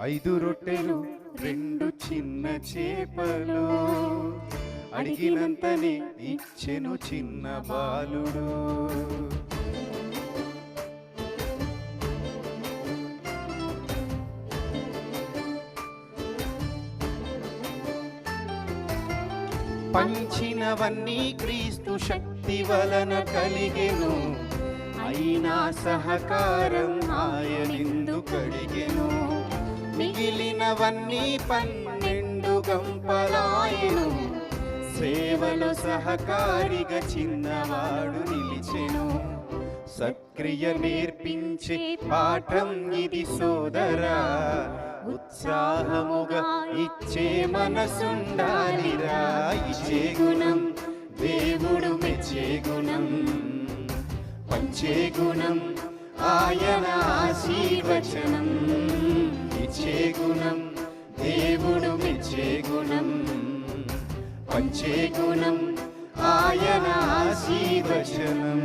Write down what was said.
5 రొట్టెలు 2 చిన్న చేపలు అడిగినంతనే ఇచ్చెను చిన్న బాలుడు. పంచినవన్నీ క్రీస్తు శక్తి వలన కలిగెను, అయినా సహకారం ఆయనెందుకడిగెను. మిగిలినవన్నీ 12 గంపలాయెను, సేవలో సహకారిగా చిన్నవాడు నిలిచెను. సక్రియ నేర్పించే పాఠం ఇది సోదరా, ఉత్సాహముగా ఇచ్చే మనసుండాలిరా. ఇచ్చే గుణం దేవుడు మెచ్చే గుణం, పంచే గుణం ఆయన ఆశీర్వచనం. ఇచ్చే గుణం దేవుడు మెచ్చే గుణం, పంచే గుణం ఆయన ఆశీర్వచనం.